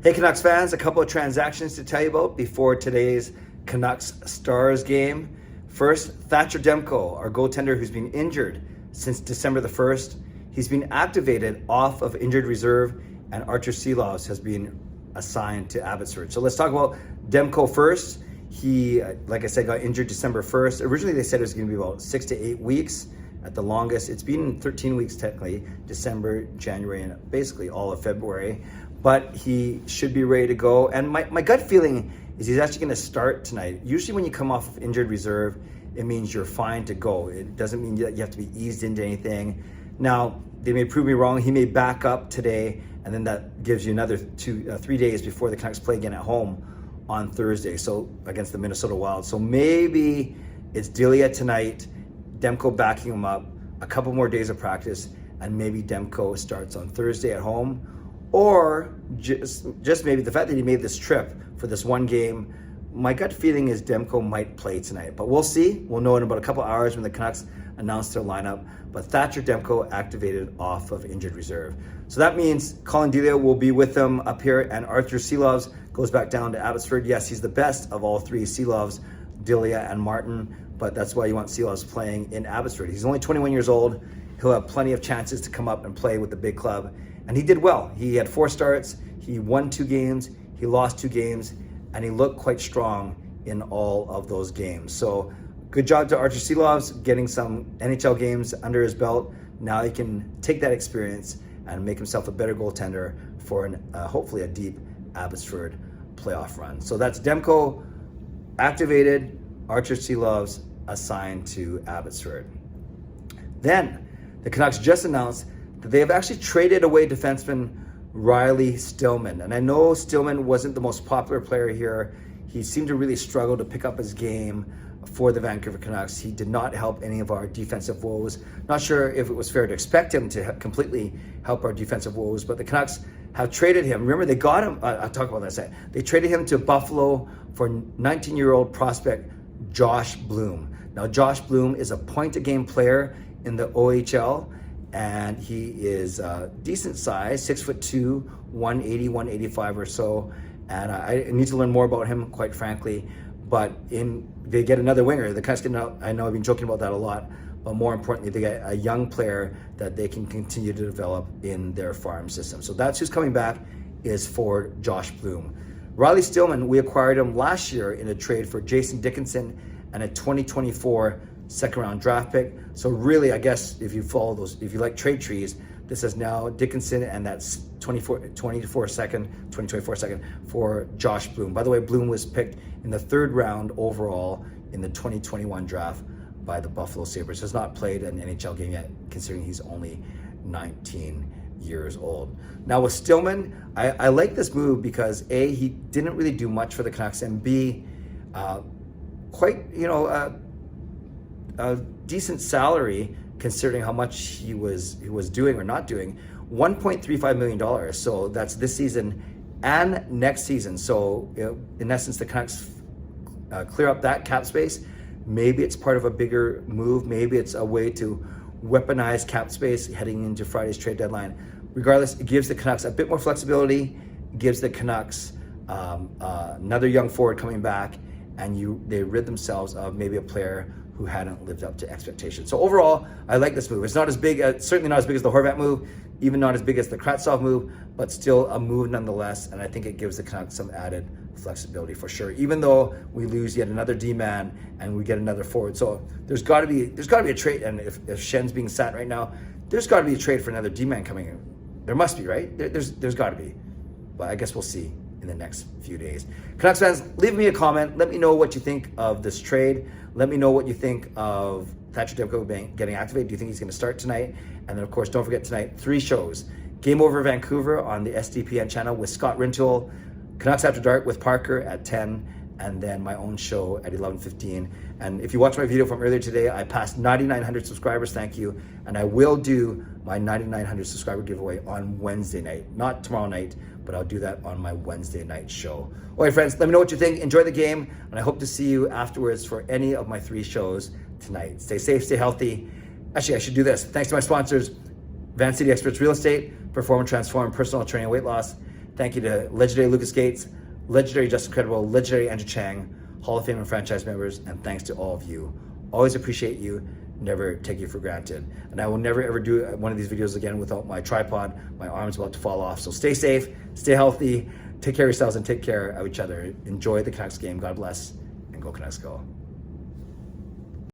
Hey Canucks fans, a couple of transactions to tell you about before today's Canucks Stars game. First, Thatcher Demko, our goaltender who's been injured since December the 1st. He's been activated off of injured reserve, and Arturs Silovs has been assigned to Abbotsford. So let's talk about Demko first. He, like I said, got injured December 1st. Originally they said it was going to be about 6 to 8 weeks at the longest. It's been 13 weeks technically, December, January, and basically all of February. But he should be ready to go. And my gut feeling is he's actually going to start tonight. Usually when you come off of injured reserve, it means you're fine to go. It doesn't mean that you have to be eased into anything. Now, they may prove me wrong. He may back up today, and then that gives you another 3 days before the Canucks play again at home on Thursday, so against the Minnesota Wild. So maybe it's Delia tonight, Demko backing him up, a couple more days of practice, and maybe Demko starts on Thursday at home. Or just maybe the fact that he made this trip for this one game, my gut feeling is Demko might play tonight. But we'll see. We'll know in about a couple hours when the Canucks announce their lineup. But Thatcher Demko activated off of injured reserve. So that means Colin Delia will be with them up here, and Arturs Silovs goes back down to Abbotsford. Yes, he's the best of all three, Silovs, Delia, and Martin. But that's why you want Silovs playing in Abbotsford. He's only 21 years old. He'll have plenty of chances to come up and play with the big club. And he did well. He had 4 starts, he won 2 games, he lost 2 games, and he looked quite strong in all of those games. So good job to Arturs Silovs getting some NHL games under his belt. Now he can take that experience and make himself a better goaltender for hopefully a deep Abbotsford playoff run. So that's Demko activated, Arturs Silovs assigned to Abbotsford. Then the Canucks just announced that they have actually traded away defenseman Riley Stillman. And I know Stillman wasn't the most popular player here. He seemed to really struggle to pick up his game for the Vancouver Canucks. He did not help any of our defensive woes. Not sure if it was fair to expect him to completely help our defensive woes, but the Canucks have traded him. Remember, they got him, I'll talk about that in a second. They traded him to Buffalo for 19-year-old prospect Josh Bloom. Now, Josh Bloom is a point-a-game player in the OHL, and he is decent size, 6'2", 180, 185 or so. And I need to learn more about him, quite frankly. But they get another winger. The Canucks I know I've been joking about that a lot, but more importantly, they get a young player that they can continue to develop in their farm system. So that's who's coming back, is for Josh Bloom. Riley Stillman, we acquired him last year in a trade for Jason Dickinson and a 2024 second-round draft pick. So really, I guess if you follow those, if you like trade trees, this is now Dickinson and that's 2024 second for Josh Bloom. By the way, Bloom was picked in the 3rd round overall in the 2021 draft by the Buffalo Sabres. Has not played an NHL game yet, considering he's only 19 years old. Now with Stillman, I like this move because A, he didn't really do much for the Canucks, and B, quite, a decent salary considering how much he was doing or not doing. $1.35 million. So that's this season and next season. So in essence, the Canucks clear up that cap space. Maybe it's part of a bigger move. Maybe it's a way to weaponize cap space heading into Friday's trade deadline. Regardless, it gives the Canucks a bit more flexibility. It gives the Canucks another young forward coming back, and they rid themselves of maybe a player who hadn't lived up to expectations. So overall, I like this move. It's not as big, certainly not as big as the Horvat move, even not as big as the Kravtsov move, but still a move nonetheless. And I think it gives the Canucks some added flexibility for sure, even though we lose yet another D-man and we get another forward. So there's got to be a trade. And if Schen's being sat right now, there's got to be a trade for another D-man coming in. There must be, right? There's got to be. But I guess we'll see in the next few days. Canucks fans, leave me a comment. Let me know what you think of this trade. Let me know what you think of Thatcher Demko getting activated. Do you think he's going to start tonight? And then, of course, don't forget tonight, 3 shows. Game Over Vancouver on the SDPN channel with Scott Rintoul, Canucks After Dark with Parker at 10, and then my own show at 11:15. And if you watched my video from earlier today, I passed 9,900 subscribers, thank you. And I will do my 9,900 subscriber giveaway on Wednesday night, not tomorrow night, but I'll do that on my Wednesday night show. All right, friends, let me know what you think. Enjoy the game, and I hope to see you afterwards for any of my 3 shows tonight. Stay safe, stay healthy. Actually, I should do this. Thanks to my sponsors, Van City Experts Real Estate, Perform and Transform Personal Training and Weight Loss, Thank you to legendary Lucas Gates, legendary Justin Credible, legendary Andrew Chang, Hall of Fame and franchise members, and thanks to all of you. Always appreciate you, never take you for granted. And I will never ever do one of these videos again without my tripod. My arm's about to fall off. So stay safe, stay healthy, take care of yourselves, and take care of each other. Enjoy the Canucks game. God bless, and go Canucks go.